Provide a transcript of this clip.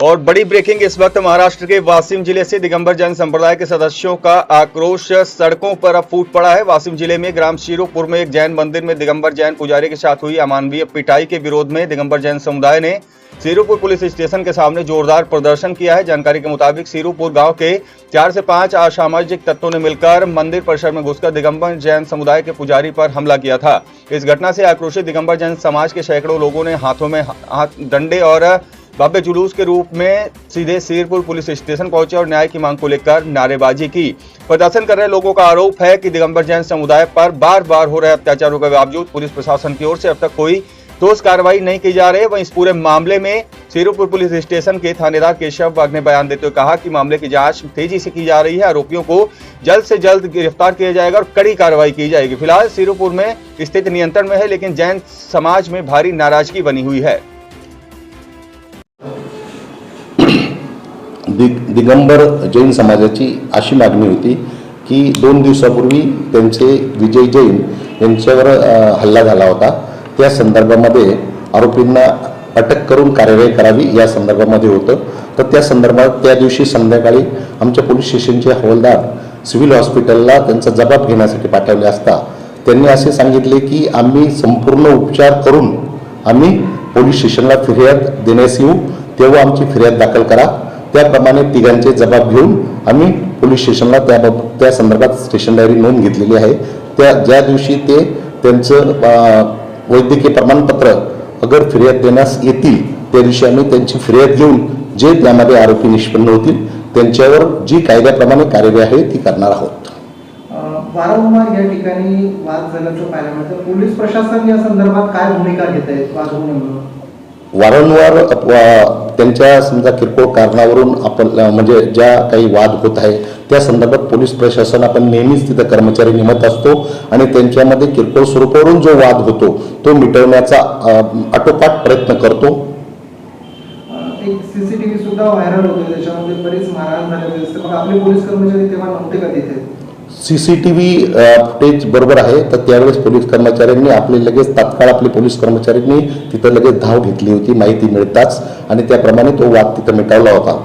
और बड़ी ब्रेकिंग इस वक्त महाराष्ट्र के वाशिम जिले से दिगंबर जैन संप्रदाय के सदस्यों का आक्रोश सड़कों पर अब फूट पड़ा है। वाशिम जिले में ग्राम शिरोपुर में एक जैन मंदिर में दिगंबर जैन पुजारी के साथ हुई अमानवीय पिटाई के विरोध में दिगंबर जैन समुदाय ने शिरोपुर पुलिस स्टेशन के सामने जोरदार प्रदर्शन किया है। जानकारी के मुताबिक शिरोपुर गांव के 4 से 5 असामाजिक तत्वों ने मिलकर मंदिर परिसर में घुसकर दिगंबर जैन समुदाय के पुजारी पर हमला किया था। इस घटना से आक्रोशित दिगंबर जैन समाज के सैकड़ों लोगों ने हाथों में डंडे और भव्य जुलूस के रूप में सीधे शिरपुर पुलिस स्टेशन पहुंचे और न्याय की मांग को लेकर नारेबाजी की। प्रदर्शन कर रहे लोगों का आरोप है कि दिगंबर जैन समुदाय पर बार बार हो रहे अत्याचारों के बावजूद पुलिस प्रशासन की ओर से अब तक कोई ठोस कार्रवाई नहीं की जा रही है। वहीं इस पूरे मामले में शिरपुर पुलिस स्टेशन के थानेदार केशव वाघ ने बयान देते हुए कहा कि मामले की जांच तेजी से की जा रही है। आरोपियों को जल्द से जल्द गिरफ्तार किया जाएगा और कड़ी कार्रवाई की जाएगी। फिलहाल शिरपुर में स्थिति नियंत्रण में है, लेकिन जैन समाज में भारी नाराजगी बनी हुई है। दिगंबर जैन समाजाची अशी मागणी होती की 2 दिवसापूर्वी त्यांचे विजय जैन यांच्यावर हल्ला झाला होता। त्या संदर्भामध्ये आरोपींना अटक करून कार्यवाही करावी या संदर्भामध्ये होतं। तर त्या संदर्भात त्या दिवशी संध्याकाळी आमच्या पोलीस स्टेशनचे हवालदार सिव्हिल हॉस्पिटलला त्यांचा जबाब घेण्यासाठी पाठवले असता त्यांनी असे सांगितले की आम्ही संपूर्ण उपचार करून आम्ही पोलीस स्टेशनला फिर्याद देण्यास येऊ, तेव्हा आमची फिर्याद दाखल करा। त्याप्रमाणे तिघांचे जबाब घेऊन आम्ही पोलीस स्टेशनला त्या संदर्भात स्टेशन डायरी नोंद घेतलेली आहे। त्या ज्या दिवशी ते त्यांचं वैद्यकीय प्रमाणपत्र अगर फिर्याद देण्यास येतील त्या दिवशी आम्ही त्यांची फिर्याद घेऊन जे त्यामध्ये आरोपी निष्पन्न होतील त्यांच्यावर जी कायद्याप्रमाणे कार्यवाही आहे ती करणार आहोत। वारंवार या ठिकाणी वाद झाल्याचं पाहायला मिळतं। पोलीस प्रशासन या संदर्भात काय भूमिका घेत आहे? वाद होऊ नये वारंवार त्यांच्या समजा किरकोळ कारणावरून आपण म्हणजे ज्या काही वाद होत आहे त्या संदर्भात पोलीस प्रशासन आपण नेहमीच तिथे कर्मचारी नेमत असतो आणि त्यांच्यामध्ये किरकोळ स्वरूपावरून जो वाद होतो तो मिटवण्याचा आटोकाट प्रयत्न करतो। एक सीसीटीव्ही सुद्धा व्हायरल होतो, त्याच्यामध्ये बरीच मारहाण झालेली असते, पण आपले पोलीस कर्मचारी तेव्हा नव्हते का तिथे? सीसीटीव्ही फुटेज बरोबर आहे, तर त्यावेळेस पोलीस कर्मचाऱ्यांनी आपले लगेच तात्काळ आपले पोलीस कर्मचाऱ्यांनी तिथे लगेच धाव घेतली होती माहिती मिळताच आणि त्याप्रमाणे तो वाद तिथे मिटवला होता।